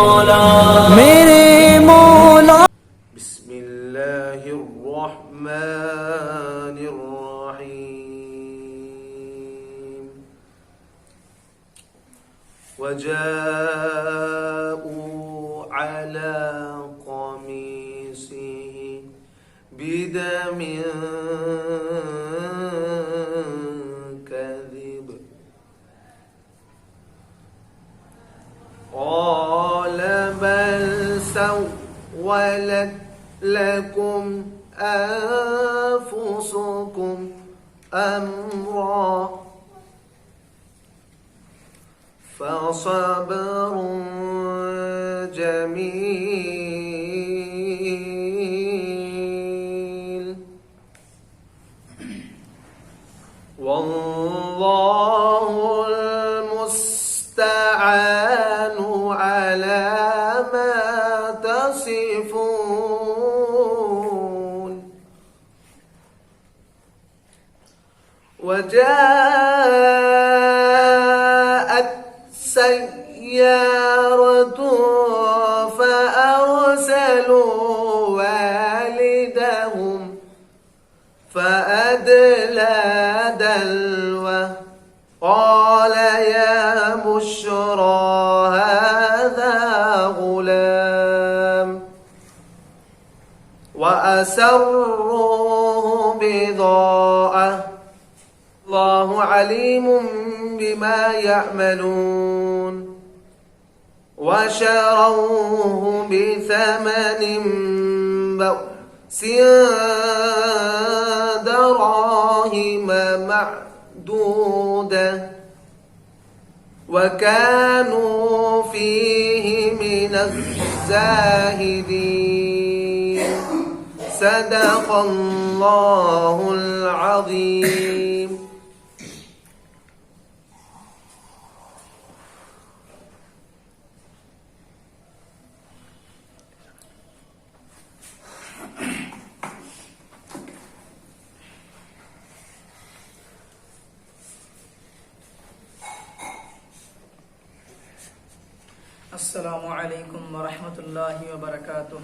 میرے مولا. بسم اللہ الرحمن الرحیم. وجاءوا على قميصه بدم كذب قال بل سولت لكم أنفسكم أمرا فصبر جميل والله المستعان على ما تصفون. وجاءت سيارة فأرسلوا والدهم فأدلى دلوه قال يا بشرى هذا غلام وأسروه بضاعة الله عليم بما يعملون. وشروه بثمن بخس دراهم معدودة وكانوا فيه من الزاهدين. صدق الله العظيم. السلام علیکم ورحمۃ اللہ وبرکاتہ.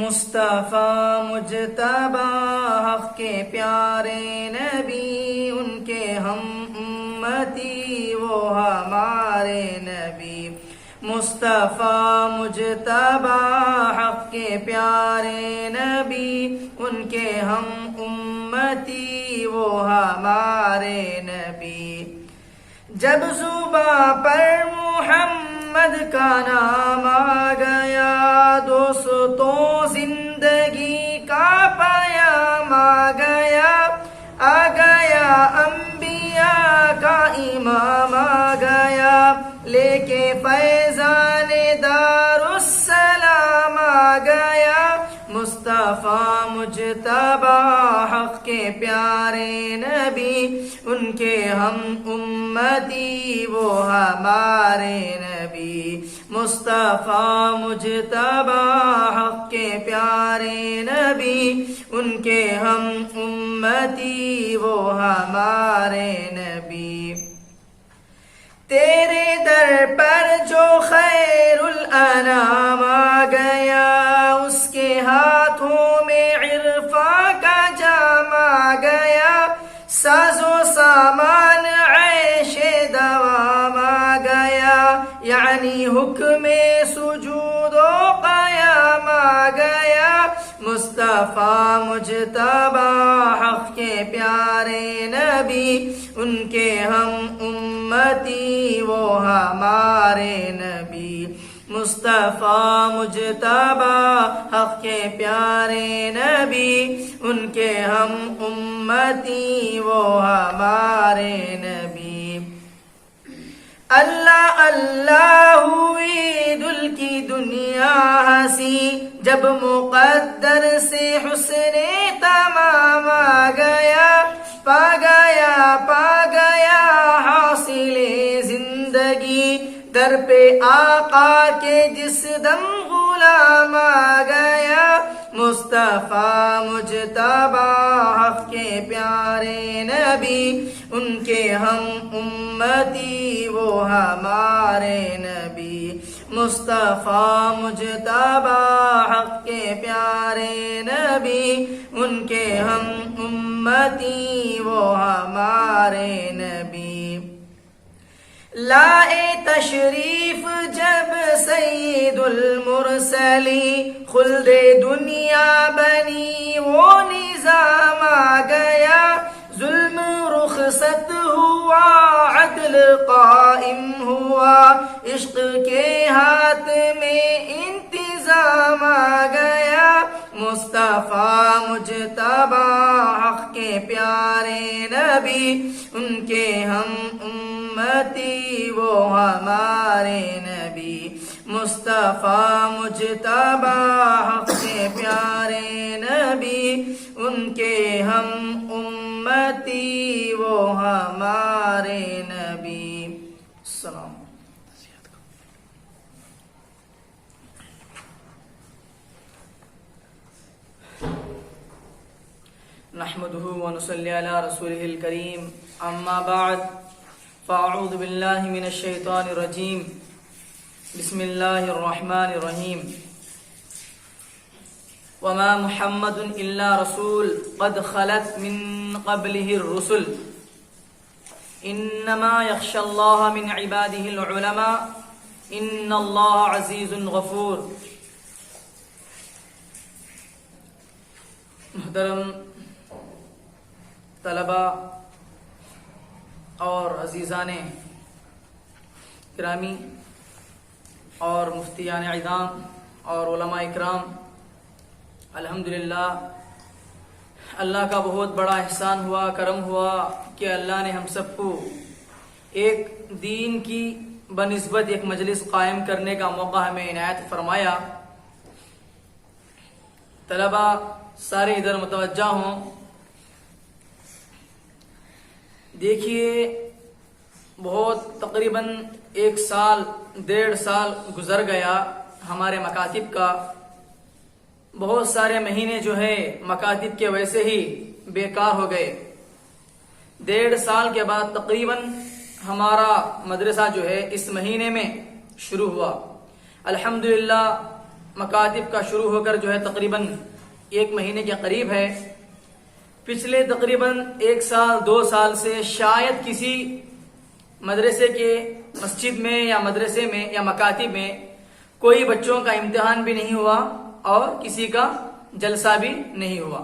مصطفیٰ مجتبی حق کے پیارے نبی، ان کے ہم امتی وہ ہمارے نبی. مصطفیٰ مجتبی حق کے پیارے نبی، ان کے ہم امتی وہ ہمارے نبی. جب زباں پر محمد کا نام آ گیا، دوستوں زندگی کا پیام آ گیا. آ گیا انبیاء کا امام آ گیا، لے کے فیضان دارالسلام آ گیا. مصطفیٰ مجتبی حق کے پیارے نبی، ان کے ہم امتی وہ ہمارے نبی. مصطفیٰ مجتبی حق کے پیارے نبی، ان کے ہم امتی وہ ہمارے نبی. تیرے در پر جو خیر الانام آ گیا، اس کے ہاتھوں میں عرفاں کا جام آ گیا. ساز و سامان عیش دوام آ گیا، یعنی حکم سجود و قیام آ گیا. مصطفیٰ مجتبی حق کے پیارے نبی، ان کے ہم امتی وہ ہمارے نبی. مصطفیٰ مجتبی حق کے پیارے نبی، ان کے ہم امتی وہ ہمارے نبی. اللہ اللہ ہوئی دل کی دنیا ہنسی، جب مقدر سے حسن تمام آ گیا. پا گیا حاصل زندگی، در پہ آقا کے جس دم غلام غلام آ گیا مصطفیٰ مجتبی حق کے پیارے نبی ان کے ہم امتی وہ ہمارے نبی مصطفیٰ مجتبی حق کے پیارے نبی ان کے ہم امتی وہ ہمارے نبی لائے تشریف جب سید المرسلی خلد دنیا بنی وہ نظام آ گیا ظلم رخصت ہوا عدل قائم ہوا عشق کے ہاتھ میں انتظام آ گیا مصطفیٰ مجتبی حق کے پیارے نبی ان کے ہم امتی وہ ہمارے نبی مصطفیٰ مجتبی حق کے پیارے نبی ان کے ہم امتی وہ ہمارے نبی السلام نحمده ونصلي على رسوله الكريم اما بعد فاعوذ بالله من الشيطان الرجيم بسم الله الرحمن الرحيم وما محمد الا رسول قد خلت من قبله الرسل انما يخشى الله من عباده العلماء ان الله عزيز غفور محترم طلبہ اور عزیزان کرامی اور مفتیان اعظام اور علماء اکرام الحمدللہ اللہ کا بہت بڑا احسان ہوا کرم ہوا کہ اللہ نے ہم سب کو ایک دین کی بنسبت ایک مجلس قائم کرنے کا موقع ہمیں عنایت فرمایا. طلبہ سارے ادھر متوجہ ہوں. دیکھیے بہت تقریباً 1 سال 1.5 سال گزر گیا ہمارے مکاتب کا. بہت سارے مہینے جو ہے مکاتب کے ویسے ہی بیکار ہو گئے. 1.5 سال کے بعد تقریباً ہمارا مدرسہ جو ہے اس مہینے میں شروع ہوا. الحمدللہ مکاتب کا شروع ہو کر جو ہے تقریباً 1 مہینے کے قریب ہے. پچھلے تقریباً 1 سال 2 سال سے شاید کسی مدرسے کے مسجد میں یا مدرسے میں یا مکاتب میں کوئی بچوں کا امتحان بھی نہیں ہوا اور کسی کا جلسہ بھی نہیں ہوا.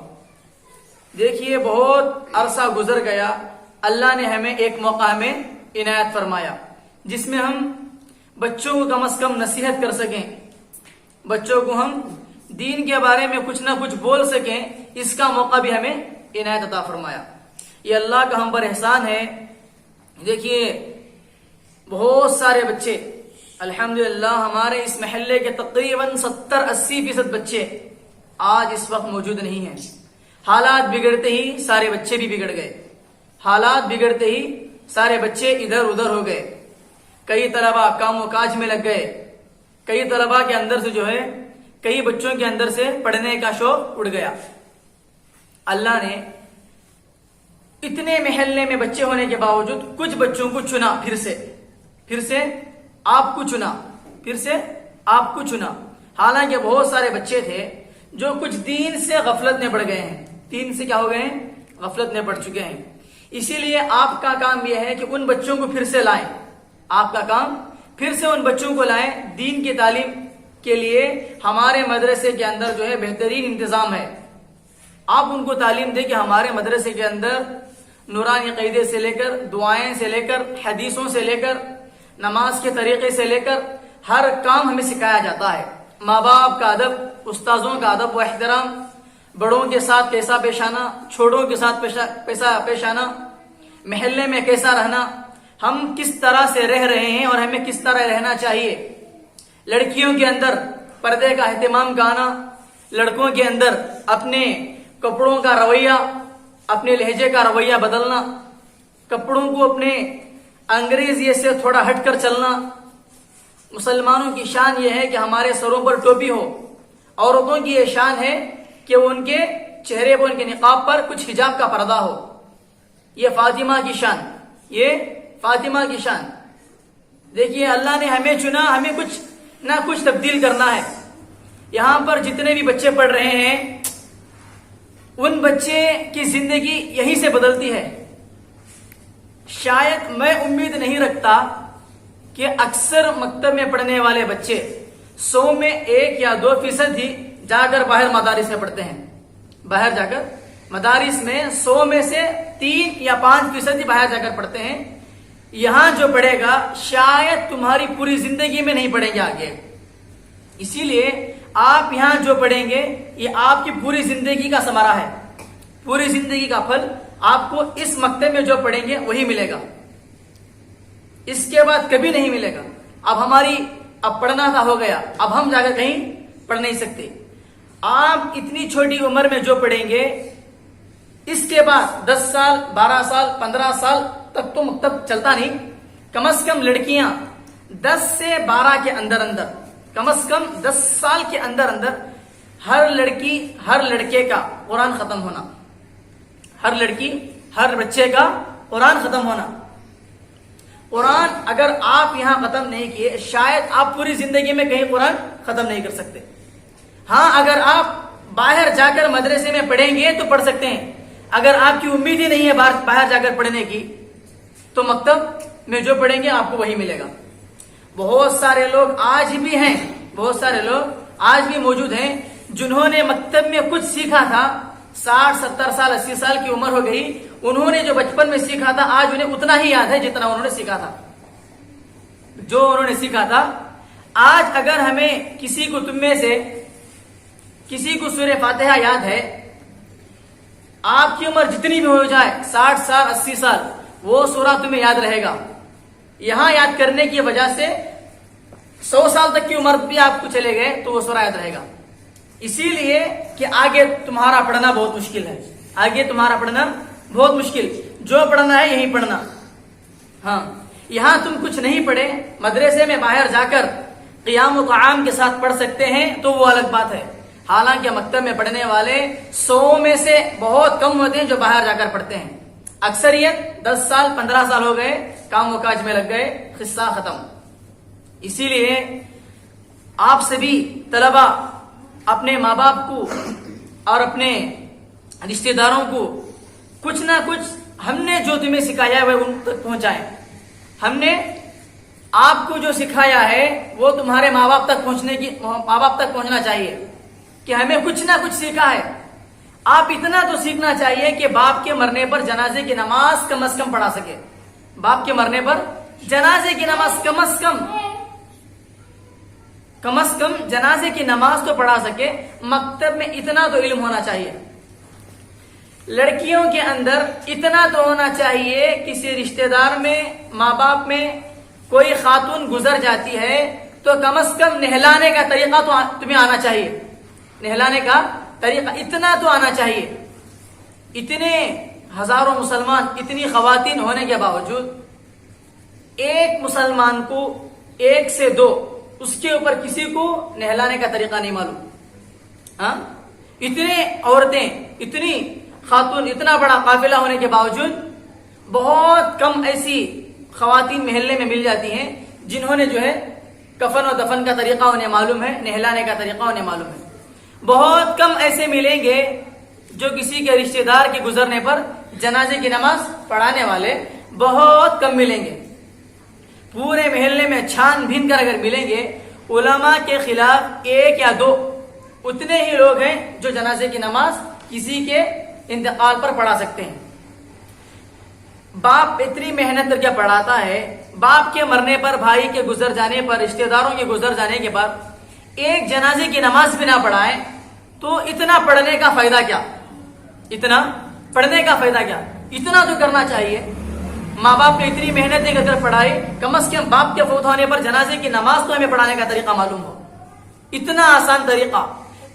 دیکھیے بہت عرصہ گزر گیا. اللہ نے ہمیں ایک موقع ہمیں عنایت فرمایا جس میں ہم بچوں کو کم از کم نصیحت کر سکیں, بچوں کو ہم دین کے بارے میں کچھ نہ کچھ بول سکیں. اس کا موقع بھی ہمیں عنایت عطا فرمایا. یہ اللہ کا ہم پر احسان ہے. دیکھیے بہت سارے بچے الحمدللہ ہمارے اس محلے کے تقریباً 70-80% بچے آج اس وقت موجود نہیں ہیں. حالات بگڑتے ہی سارے بچے بھی بگڑ گئے. حالات بگڑتے ہی سارے بچے ادھر ادھر ہو گئے. کئی طلبہ کام و کاج میں لگ گئے. کئی طلبہ کے اندر سے جو ہے کئی بچوں کے اندر سے پڑھنے کا شوق اڑ گیا. اللہ نے اتنے محلے میں بچے ہونے کے باوجود کچھ بچوں کو چنا, پھر سے آپ کو چنا, پھر سے آپ کو چنا. حالانکہ بہت سارے بچے تھے جو کچھ دین سے غفلت میں پڑ گئے ہیں. دین سے کیا ہو گئے ہیں؟ غفلت میں پڑ چکے ہیں. اسی لیے آپ کا کام یہ ہے کہ ان بچوں کو پھر سے لائیں. آپ کا کام پھر سے ان بچوں کو لائیں. دین کی تعلیم کے لیے ہمارے مدرسے کے اندر جو ہے بہترین انتظام ہے. آپ ان کو تعلیم دیں کہ ہمارے مدرسے کے اندر نورانی عقیدے سے لے کر, دعائیں سے لے کر, حدیثوں سے لے کر, نماز کے طریقے سے لے کر ہر کام ہمیں سکھایا جاتا ہے. ماں باپ کا ادب, استاذوں کا ادب و احترام, بڑوں کے ساتھ کیسا پیش آنا, چھوٹوں کے ساتھ پیش آنا, محلے میں کیسا رہنا, ہم کس طرح سے رہ رہے ہیں اور ہمیں کس طرح رہنا چاہیے. لڑکیوں کے اندر پردے کا اہتمام کا آنا, لڑکوں کے اندر اپنے کپڑوں کا رویہ, اپنے لہجے کا رویہ بدلنا, کپڑوں کو اپنے انگریزی سے تھوڑا ہٹ کر چلنا, مسلمانوں کی شان یہ ہے کہ ہمارے سروں پر ٹوپی ہو. عورتوں کی یہ شان ہے کہ ان کے چہرے پر، ان کے نقاب پر کچھ حجاب کا پردہ ہو. یہ فاطمہ کی شان، یہ فاطمہ کی شان. دیکھیے اللہ نے ہمیں چنا، ہمیں کچھ نہ کچھ تبدیل کرنا ہے. یہاں پر جتنے بھی بچے پڑھ رہے ہیں ان بچے کی زندگی یہیں سے بدلتی ہے. شاید میں امید نہیں رکھتا کہ اکثر مکتب میں پڑھنے والے بچے 100 میں 1 یا 2% ہی جا کر باہر مدارس میں پڑھتے ہیں. باہر جا کر مدارس میں 100 میں سے 3 یا 5% ہی باہر جا کر پڑھتے ہیں. یہاں جو پڑھے گا شاید تمہاری پوری زندگی میں نہیں پڑھیں گے آگے. اسی لیے آپ یہاں جو پڑھیں گے یہ آپ کی پوری زندگی کا ثمرہ ہے. پوری زندگی کا پھل آپ کو اس مکتب میں جو پڑھیں گے وہی ملے گا، اس کے بعد کبھی نہیں ملے گا. اب پڑھنا تھا ہو گیا، اب ہم جا کر کہیں پڑھ نہیں سکتے. آپ اتنی چھوٹی عمر میں جو پڑھیں گے اس کے بعد 10 سال 12 سال 15 سال تک تو مکتب چلتا نہیں. کم از کم لڑکیاں 10 سے 12 کے اندر کم از کم 10 سال کے اندر ہر لڑکی ہر لڑکے کا قرآن ختم ہونا، ہر لڑکی ہر بچے کا قرآن ختم ہونا. قرآن اگر آپ یہاں ختم نہیں کیے شاید آپ پوری زندگی میں کہیں قرآن ختم نہیں کر سکتے. ہاں اگر آپ باہر جا کر مدرسے میں پڑھیں گے تو پڑھ سکتے ہیں. اگر آپ کی امید ہی نہیں ہے باہر جا کر پڑھنے کی تو مکتب میں جو پڑھیں گے آپ کو وہی ملے گا. بہت سارے لوگ آج بھی ہیں، بہت سارے لوگ آج بھی موجود ہیں جنہوں نے مکتب میں کچھ سیکھا تھا. 60 70 سال 80 سال کی عمر ہو گئی، انہوں نے جو بچپن میں سیکھا تھا آج انہیں اتنا ہی یاد ہے جتنا انہوں نے سیکھا تھا. جو انہوں نے سیکھا تھا آج اگر ہمیں کسی کو تم میں سے کسی کو سورہ فاتحہ یاد ہے، آپ کی عمر جتنی بھی ہو جائے 60 سال 80 سال وہ سورہ تمہیں یاد رہے گا. یہاں یاد کرنے کی وجہ سے 100 سال تک کی عمر بھی آپ کو چلے گئے تو وہ سورہ یاد رہے گا. اسی لیے کہ آگے تمہارا پڑھنا بہت مشکل ہے، آگے تمہارا پڑھنا بہت مشکل. جو پڑھنا ہے یہی پڑھنا. ہاں یہاں تم کچھ نہیں پڑھے، مدرسے میں باہر جا کر قیام و قعام کے ساتھ پڑھ سکتے ہیں تو وہ الگ بات ہے. حالانکہ مکتب میں پڑھنے والے 100 میں سے بہت کم ہوتے ہیں جو باہر جا کر پڑھتے ہیں. اکثریت 10 سال 15 سال ہو گئے کام و کاج میں لگ گئے، قصہ ختم. اسی لیے آپ سبھی طلبہ اپنے ماں باپ کو اور اپنے رشتہ داروں کو کچھ نہ کچھ ہم نے جو تمہیں سکھایا ہے وہ ان تک پہنچائیں. ہم نے آپ کو جو سکھایا ہے وہ تمہارے ماں باپ تک پہنچنا چاہیے کہ ہمیں کچھ نہ کچھ سیکھا ہے. آپ اتنا تو سیکھنا چاہیے کہ باپ کے مرنے پر جنازے کی نماز کم از کم پڑھا سکے. باپ کے مرنے پر جنازے کی نماز کم از کم جنازے کی نماز تو پڑھا سکے. مکتب میں اتنا تو علم ہونا چاہیے. لڑکیوں کے اندر اتنا تو ہونا چاہیے، کسی رشتہ دار میں ماں باپ میں کوئی خاتون گزر جاتی ہے تو کم از کم نہلانے کا طریقہ تو تمہیں آنا چاہیے. نہلانے کا طریقہ اتنا تو آنا چاہیے. اتنے ہزاروں مسلمان، اتنی خواتین ہونے کے باوجود ایک مسلمان کو 1 سے 2 اس کے اوپر کسی کو نہلانے کا طریقہ نہیں معلوم. ہاں اتنے عورتیں، اتنی خاتون، اتنا بڑا قافلہ ہونے کے باوجود بہت کم ایسی خواتین محلے میں مل جاتی ہیں جنہوں نے جو ہے کفن و دفن کا طریقہ انہیں معلوم ہے، نہلانے کا طریقہ انہیں معلوم ہے. بہت کم ایسے ملیں گے جو کسی کے رشتہ دار کے گزرنے پر جنازے کی نماز پڑھانے والے، بہت کم ملیں گے. پورے محلے میں چھان بھین کر اگر ملیں گے علماء کے خلاف 1 یا 2 اتنے ہی لوگ ہیں جو جنازے کی نماز کسی کے انتقال پر پڑھا سکتے ہیں. باپ اتنی محنت کر کے پڑھاتا ہے، باپ کے مرنے پر، بھائی کے گزر جانے پر، رشتہ داروں کے گزر جانے کے بعد ایک جنازے کی نماز بھی نہ پڑھائے تو اتنا پڑھنے کا فائدہ کیا؟ اتنا پڑھنے کا فائدہ کیا؟ اتنا تو کرنا چاہیے. ماں باپ نے اتنی محنتیں کر کر پڑھائی، کم از کم باپ کے فوت ہونے پر جنازے کی نماز تو ہمیں پڑھانے کا طریقہ معلوم ہو. اتنا آسان طریقہ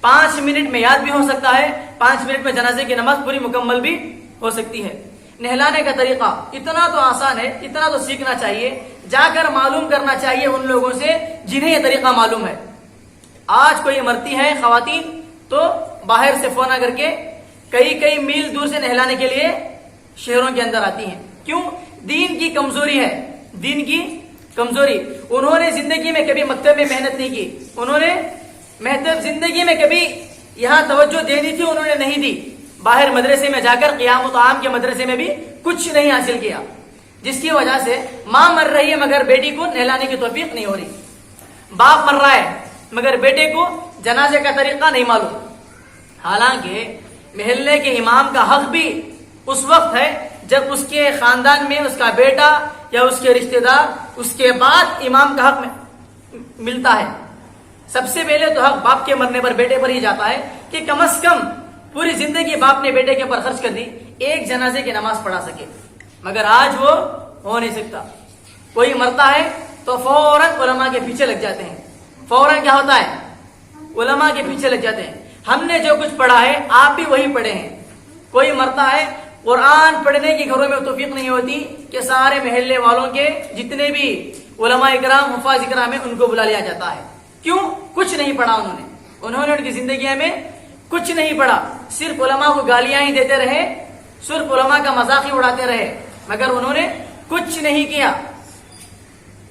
5 منٹ میں یاد بھی ہو سکتا ہے، 5 منٹ میں جنازے کی نماز پوری مکمل بھی ہو سکتی ہے. نہلانے کا طریقہ اتنا تو آسان ہے، اتنا تو سیکھنا چاہیے. جا کر معلوم کرنا چاہیے ان لوگوں سے جنہیں یہ طریقہ معلوم ہے. آج کوئی مرتی ہے خواتین تو باہر سے فون کر کے کئی میل دور سے نہلانے کے لیے شہروں کے اندر آتی ہیں. کیوں؟ دین کی کمزوری ہے، دین کی کمزوری. انہوں نے زندگی میں کبھی مکتب میں محنت نہیں کی، انہوں نے زندگی میں کبھی یہاں توجہ دینی تھی انہوں نے نہیں دی. باہر مدرسے میں جا کر قیام و طعام کے مدرسے میں بھی کچھ نہیں حاصل کیا، جس کی وجہ سے ماں مر رہی ہے مگر بیٹی کو نہلانے کی توفیق نہیں ہو رہی. باپ مر رہا ہے مگر بیٹے کو جنازے کا طریقہ نہیں معلوم. حالانکہ محلے کے امام کا حق بھی اس وقت ہے جب اس کے خاندان میں اس کا بیٹا یا اس کے رشتہ دار، اس کے بعد امام کا حق ملتا ہے. سب سے پہلے تو حق باپ کے مرنے پر بیٹے پر ہی جاتا ہے کہ کم از کم پوری زندگی باپ نے بیٹے کے اوپر خرچ کر دی، ایک جنازے کی نماز پڑھا سکے. مگر آج وہ ہو نہیں سکتا. کوئی مرتا ہے تو فوراً علماء کے پیچھے لگ جاتے ہیں. فوراً کیا ہوتا ہے؟ علماء کے پیچھے لگ جاتے ہیں. ہم نے جو کچھ پڑھا ہے آپ بھی وہی پڑھے ہیں. کوئی مرتا ہے، قرآن پڑھنے کی گھروں میں توفیق نہیں ہوتی کہ سارے محلے والوں کے جتنے بھی علماء اکرام حفاظ اکرام ہیں ان کو بلا لیا جاتا ہے. کیوں؟ کچھ نہیں پڑھا انہوں نے ان کی زندگی میں کچھ نہیں پڑھا. صرف علماء کو گالیاں ہی دیتے رہے، صرف علماء کا مذاق ہی اڑاتے رہے، مگر انہوں نے کچھ نہیں کیا.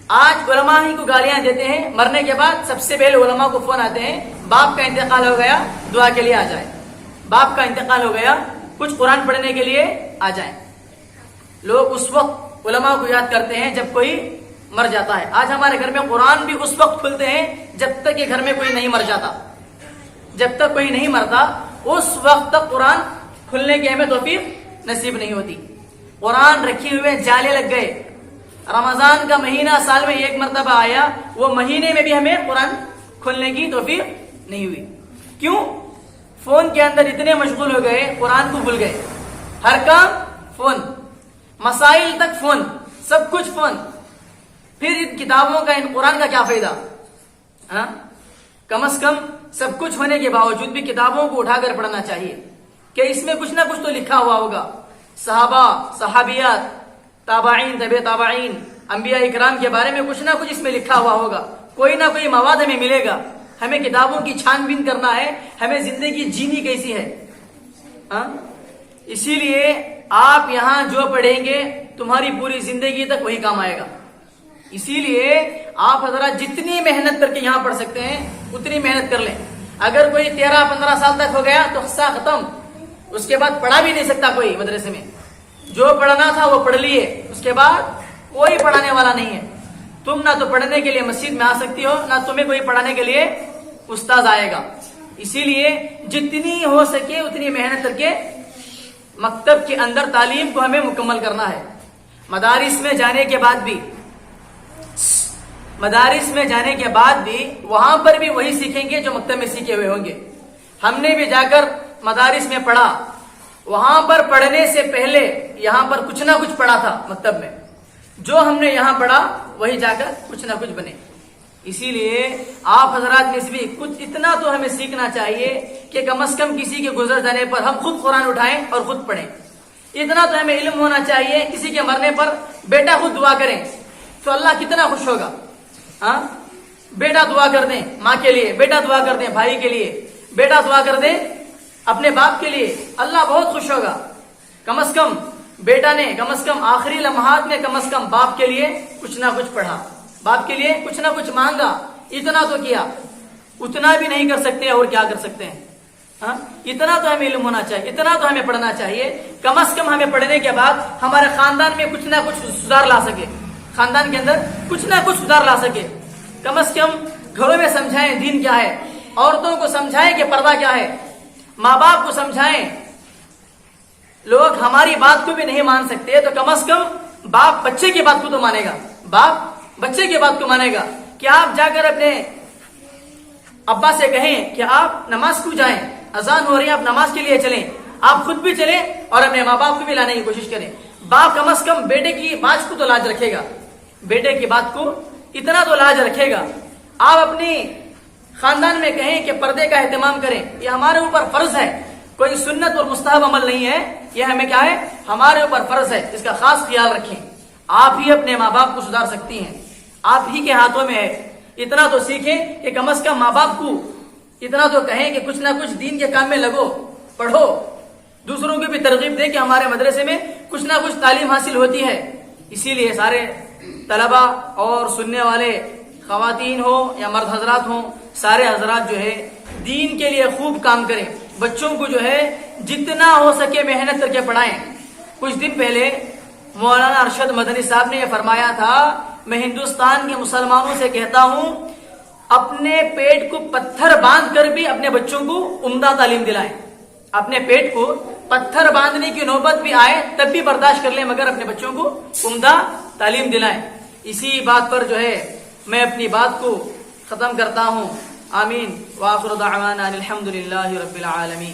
آج علماء ہی کو گالیاں دیتے ہیں، مرنے کے بعد سب سے پہلے علماء کو فون آتے ہیں، باپ کا انتقال ہو گیا دعا کے لیے آ جائے، باپ کا انتقال ہو گیا کچھ قرآن پڑھنے کے لیے آ جائیں. لوگ اس وقت علماء کو یاد کرتے ہیں جب کوئی مر جاتا ہے. آج ہمارے گھر میں قرآن بھی اس وقت کھلتے ہیں جب تک کہ گھر میں کوئی نہیں مر جاتا. جب تک کوئی نہیں مرتا اس وقت تک قرآن کھلنے کی ہمیں توفیق نصیب نہیں ہوتی. قرآن رکھے ہوئے جالے لگ گئے. رمضان کا مہینہ سال میں ایک مرتبہ آیا، وہ مہینے میں بھی ہمیں قرآن کھلنے کی توفیق نہیں ہوئی. کیوں؟ فون کے اندر اتنے مشغول ہو گئے قرآن کو بھول گئے. ہر کام فون، مسائل تک فون، سب کچھ فون. پھر ان کتابوں کا، ان قرآن کا کیا فائدہ؟ کم از کم سب کچھ ہونے کے باوجود بھی کتابوں کو اٹھا کر پڑھنا چاہیے کہ اس میں کچھ نہ کچھ تو لکھا ہوا ہوگا. صحابہ، صحابیات، تابعین، طب تابعین، انبیاء اکرام کے بارے میں کچھ نہ کچھ اس میں لکھا ہوا ہوگا. کوئی نہ کوئی مواد ہمیں ملے گا. ہمیں کتابوں کی چھان بین کرنا ہے، ہمیں زندگی جینی کیسی ہے. اسی لیے آپ یہاں جو پڑھیں گے تمہاری پوری زندگی تک وہی کام آئے گا. اسی لیے آپ حضرات جتنی محنت کر کے یہاں پڑھ سکتے ہیں اتنی محنت کر لیں. اگر کوئی 13-15 سال تک ہو گیا تو قصہ ختم، اس کے بعد پڑھا بھی نہیں سکتا کوئی مدرسے میں. جو پڑھنا تھا وہ پڑھ لیے، اس کے بعد کوئی پڑھانے والا نہیں ہے. تم نہ تو پڑھنے کے لیے مسجد میں آ سکتی ہو، نہ تمہیں کوئی پڑھانے کے لیے استاد آئے گا. اسی لیے جتنی ہو سکے اتنی محنت کر کے مکتب کے اندر تعلیم کو ہمیں مکمل کرنا ہے. مدارس میں جانے کے بعد بھی وہاں پر بھی وہی سیکھیں گے جو مکتب میں سیکھے ہوئے ہوں گے. ہم نے بھی جا کر مدارس میں پڑھا، وہاں پر پڑھنے سے پہلے یہاں پر کچھ نہ کچھ پڑھا تھا مکتب میں. جو ہم نے یہاں پڑھا وہی جا کر کچھ نہ کچھ بنے. اسی لیے آپ حضرات میں سے بھی کچھ اتنا تو ہمیں سیکھنا چاہیے کہ کم از کم کسی کے گزر جانے پر ہم خود قرآن اٹھائیں اور خود پڑھیں. اتنا تو ہمیں علم ہونا چاہیے، کسی کے مرنے پر بیٹا خود دعا کریں تو اللہ کتنا خوش ہوگا. بیٹا دعا کر دیں ماں کے لیے، بیٹا دعا کر دیں بھائی کے لیے، بیٹا دعا کر دیں اپنے باپ کے لیے، اللہ بہت خوش ہوگا. کم از کم بیٹا نے کم از کم آخری لمحات میں کم از کم باپ کے لیے کچھ نہ کچھ پڑھا، باپ کے لیے کچھ نہ کچھ مانگا. اتنا تو کیا، اتنا بھی نہیں کر سکتے اور کیا کر سکتے ہیں. اتنا تو ہمیں علم ہونا چاہیے، اتنا تو ہمیں پڑھنا چاہیے. کم از کم ہمیں پڑھنے کے بعد ہمارے خاندان میں کچھ نہ کچھ سدھار لا سکے، خاندان کے اندر کچھ نہ کچھ سدھار لا سکے. کم از کم گھروں میں سمجھائیں دین کیا ہے، عورتوں کو سمجھائیں کہ پردہ کیا ہے، ماں باپ کو سمجھائیں. لوگ ہماری بات کو بھی نہیں مان سکتے تو کم از کم باپ بچے کی بات کو تو مانے گا، باپ بچے کی بات کو مانے گا. کہ آپ جا کر اپنے ابا سے کہیں کہ آپ نماز کو جائیں، اذان ہو رہی ہے آپ نماز کے لیے چلیں، آپ خود بھی چلیں اور اپنے ماں باپ کو بھی لانے کی کوشش کریں. باپ کم از کم بیٹے کی بات کو تو لاج رکھے گا، بیٹے کی بات کو اتنا تو لاج رکھے گا. آپ اپنی خاندان میں کہیں کہ پردے کا اہتمام کریں، یہ ہمارے اوپر فرض ہے، کوئی سنت اور مستحب عمل نہیں ہے، یہ ہمیں کیا ہے، ہمارے اوپر فرض ہے، اس کا خاص خیال رکھیں. آپ ہی اپنے ماں باپ کو سدھار سکتی ہیں، آپ ہی کے ہاتھوں میں ہے۔ اتنا تو سیکھیں کہ کم از کم ماں باپ کو اتنا تو کہیں کہ کچھ نہ کچھ دین کے کام میں لگو، پڑھو، دوسروں کو بھی ترغیب دیں کہ ہمارے مدرسے میں کچھ نہ کچھ تعلیم حاصل ہوتی ہے۔ اسی لیے سارے طلبہ اور سننے والے خواتین ہو یا مرد حضرات ہوں، سارے حضرات جو ہے دین کے لیے خوب کام کریں، بچوں کو جو ہے جتنا ہو سکے محنت کر کے پڑھائیں۔ کچھ دن پہلے مولانا ارشد مدنی صاحب نے یہ فرمایا تھا، میں ہندوستان کے مسلمانوں سے کہتا ہوں اپنے پیٹ کو پتھر باندھ کر بھی اپنے بچوں کو عمدہ تعلیم دلائیں، اپنے پیٹ کو پتھر باندھنے کی نوبت بھی آئے تب بھی برداشت کر لیں، مگر اپنے بچوں کو عمدہ تعلیم دلائیں۔ اسی بات پر جو ہے میں اپنی بات کو ختم کرتا ہوں۔ آمین، وآخر دعوانا الحمد للہ رب العالمین۔